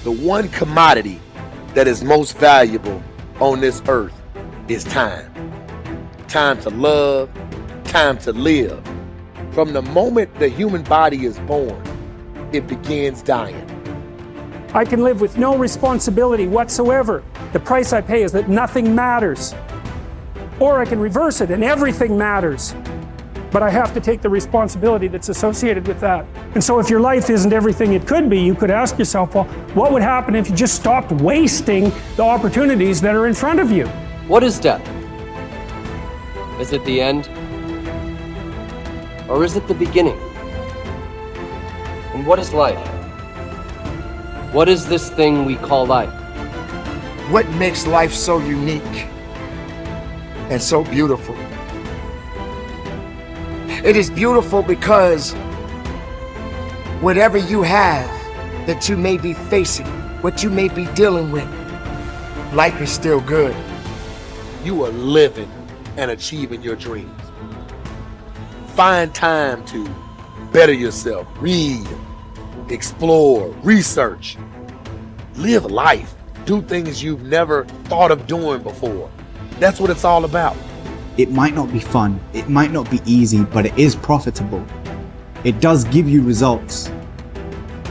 The one commodity that is most valuable on this earth is time. Time to love, time to live. From the moment the human body is born, it begins dying. I can live with no responsibility whatsoever. The price I pay is that nothing matters. Or I can reverse it and everything matters. But I have to take the responsibility that's associated with that. And so if your life isn't everything it could be, you could ask yourself, well, what would happen if you just stopped wasting the opportunities that are in front of you? What is death? Is it the end? Or is it the beginning? And what is life? What is this thing we call life? What makes life so unique and so beautiful? It is beautiful because whatever you have that you may be facing, what you may be dealing with, life is still good. You are living and achieving your dreams. Find time to better yourself, read, explore, research, live life, do things you've never thought of doing before. That's what it's all about. It might not be fun, it might not be easy, but it is profitable. It does give you results.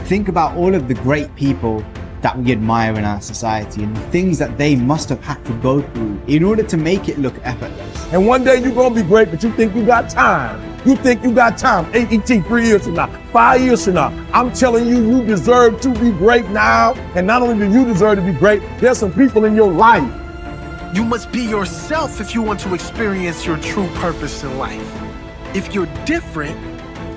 Think about all of the great people that we admire in our society and the things that they must have had to go through in order to make it look effortless. And one day you're gonna be great, but you think you got time. You think you got time. AET 3 years from now, 5 years from now. I'm telling you, you deserve to be great now. And not only do you deserve to be great, there's some people in your life. You must be yourself if you want to experience your true purpose in life. If you're different,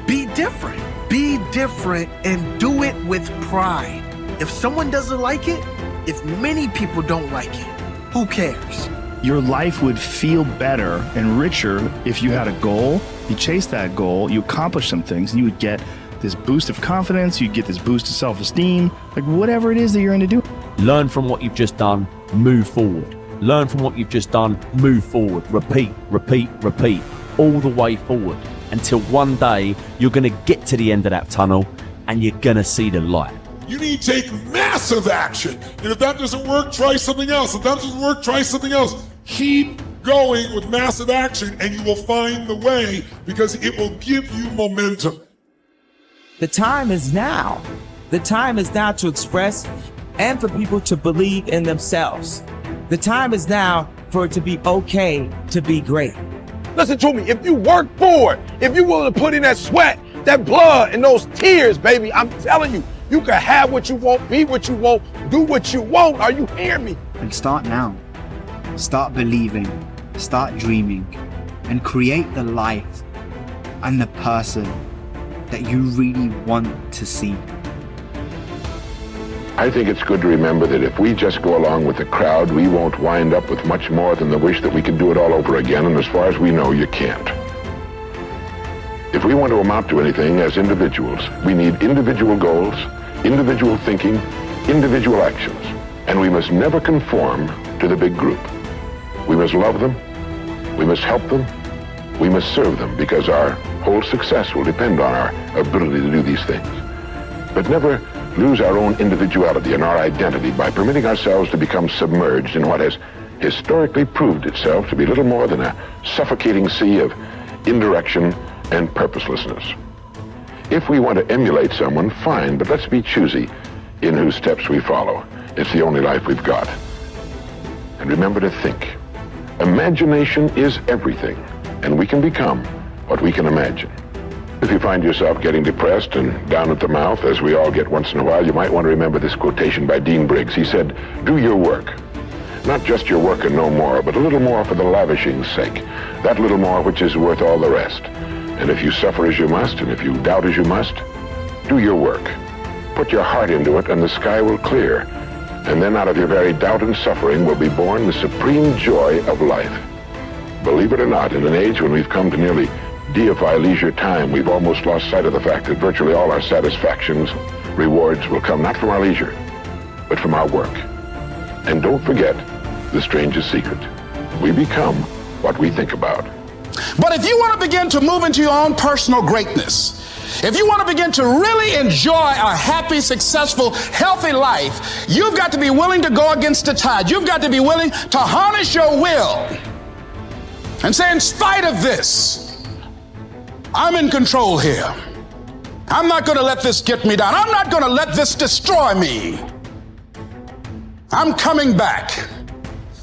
be different. Be different and do it with pride. If someone doesn't like it, if many people don't like it, who cares? Your life would feel better and richer if you had a goal, you chased that goal, you accomplished some things, and you would get this boost of confidence, you'd get this boost of self-esteem, like whatever it is that you're going to do. Learn from what you've just done, move forward. Learn from what you've just done, move forward. Repeat, repeat, repeat, all the way forward until one day you're going to get to the end of that tunnel and you're going to see the light. You need to take massive action. And if that doesn't work, try something else. If that doesn't work, try something else. Keep going with massive action and you will find the way because it will give you momentum. The time is now. The time is now to express and for people to believe in themselves. The time is now for it to be okay to be great. Listen to me, if you work for it, if you're willing to put in that sweat, that blood, and those tears, baby, I'm telling you, you can have what you want, be what you want, do what you want. Are you hearing me? And start now. Start believing, start dreaming, and create the life and the person that you really want to see. I think it's good to remember that if we just go along with the crowd, we won't wind up with much more than the wish that we could do it all over again, and as far as we know, you can't. If we want to amount to anything as individuals, we need individual goals, individual thinking, individual actions, and we must never conform to the big group. We must love them, we must help them, we must serve them, because our whole success will depend on our ability to do these things. But never lose our own individuality and our identity by permitting ourselves to become submerged in what has historically proved itself to be little more than a suffocating sea of indirection and purposelessness. If we want to emulate someone, fine, but let's be choosy in whose steps we follow. It's the only life we've got. And remember to think. Imagination is everything, and we can become what we can imagine. If you find yourself getting depressed and down at the mouth, as we all get once in a while, you might want to remember this quotation by Dean Briggs. He said, "Do your work. Not just your work and no more, but a little more for the lavishing's sake. That little more which is worth all the rest. And if you suffer as you must, and if you doubt as you must, do your work. Put your heart into it, and the sky will clear. And then out of your very doubt and suffering will be born the supreme joy of life." Believe it or not, in an age when we've come to nearly deify leisure time, we've almost lost sight of the fact that virtually all our satisfactions, rewards will come not from our leisure, but from our work. And don't forget the strangest secret. We become what we think about. But if you want to begin to move into your own personal greatness, If you want to begin to really enjoy a happy, successful, healthy life, you've got to be willing to go against the tide. You've got to be willing to harness your will and say, in spite of this, I'm in control here. I'm not going to let this get me down. I'm not going to let this destroy me. I'm coming back,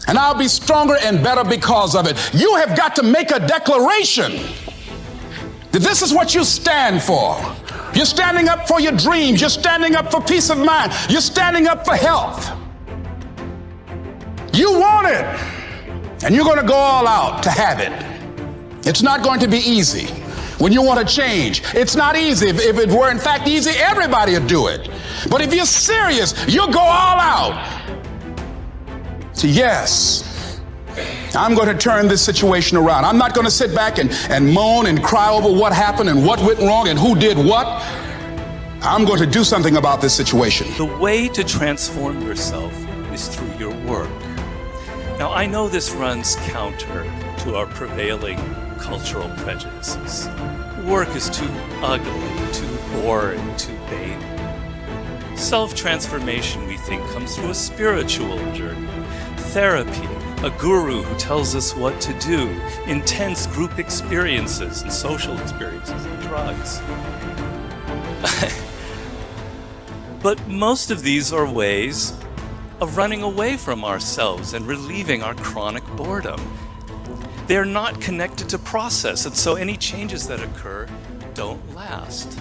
and I'll be stronger and better because of it. You have got to make a declaration that this is what you stand for. You're standing up for your dreams. You're standing up for peace of mind. You're standing up for health. You want it, and you're going to go all out to have it. It's not going to be easy. When you want to change, it's not easy. If it were in fact easy, everybody would do it. But if you're serious, you'll go all out. So yes, I'm going to turn this situation around. I'm not going to sit back and moan and cry over what happened and what went wrong and who did what. I'm going to do something about this situation. The way to transform yourself is through your work. Now, I know this runs counter to our prevailing cultural prejudices. Work is too ugly, too boring, too vain. Self-transformation, we think, comes through a spiritual journey, therapy, a guru who tells us what to do, intense group experiences and social experiences and drugs. But most of these are ways of running away from ourselves and relieving our chronic boredom. They're not connected to process, and so any changes that occur don't last.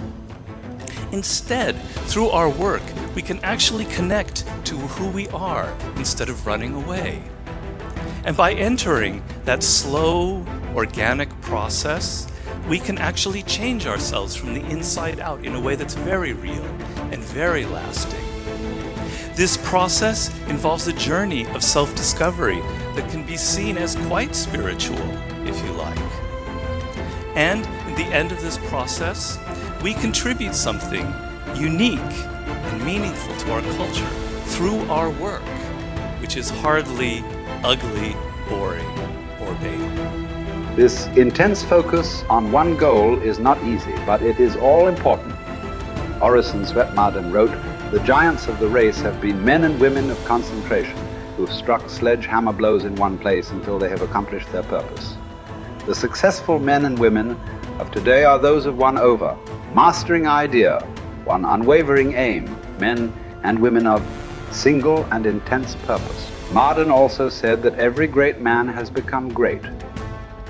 Instead, through our work, we can actually connect to who we are instead of running away. And by entering that slow, organic process, we can actually change ourselves from the inside out in a way that's very real and very lasting. This process involves a journey of self-discovery that can be seen as quite spiritual, if you like. And in the end of this process, we contribute something unique and meaningful to our culture through our work, which is hardly ugly, boring, or vain. This intense focus on one goal is not easy, but it is all important. Orison Swett Marden wrote, "The giants of the race have been men and women of concentration who have struck sledgehammer blows in one place until they have accomplished their purpose. The successful men and women of today are those of one over, mastering idea, one unwavering aim, men and women of single and intense purpose." Marden also said that every great man has become great.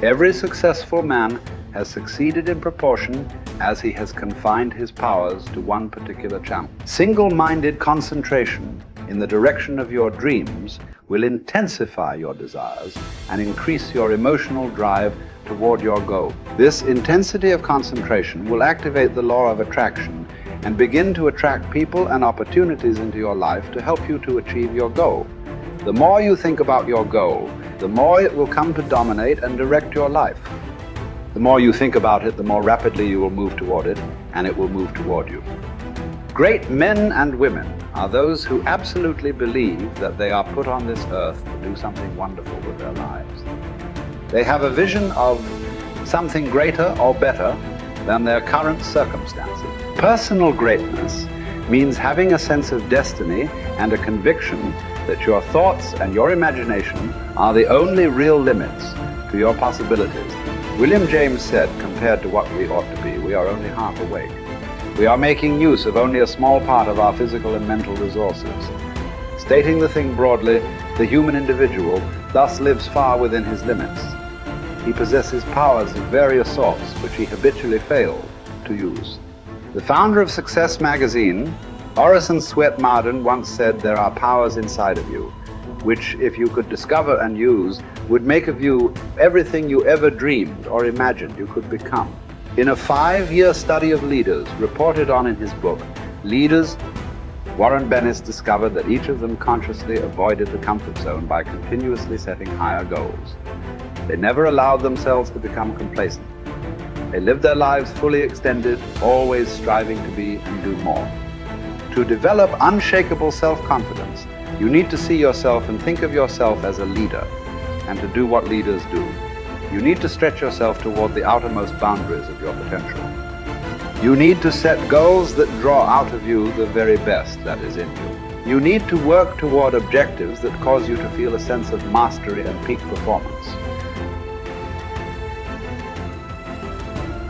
Every successful man has succeeded in proportion as he has confined his powers to one particular channel. Single-minded concentration in the direction of your dreams will intensify your desires and increase your emotional drive toward your goal. This intensity of concentration will activate the law of attraction and begin to attract people and opportunities into your life to help you to achieve your goal. The more you think about your goal, the more it will come to dominate and direct your life. The more you think about it, the more rapidly you will move toward it, and it will move toward you. Great men and women are those who absolutely believe that they are put on this earth to do something wonderful with their lives. They have a vision of something greater or better than their current circumstances. Personal greatness means having a sense of destiny and a conviction that your thoughts and your imagination are the only real limits to your possibilities. William James said, compared to what we ought to be, we are only half awake. We are making use of only a small part of our physical and mental resources. Stating the thing broadly, the human individual thus lives far within his limits. He possesses powers of various sorts which he habitually fails to use. The founder of Success magazine, Orison Swett Marden, once said, "There are powers inside of you, which if you could discover and use, would make of you everything you ever dreamed or imagined you could become." In a 5-year study of leaders reported on in his book, Leaders, Warren Bennis discovered that each of them consciously avoided the comfort zone by continuously setting higher goals. They never allowed themselves to become complacent. They lived their lives fully extended, always striving to be and do more. To develop unshakable self-confidence, you need to see yourself and think of yourself as a leader, and to do what leaders do. You need to stretch yourself toward the outermost boundaries of your potential. You need to set goals that draw out of you the very best that is in you. You need to work toward objectives that cause you to feel a sense of mastery and peak performance.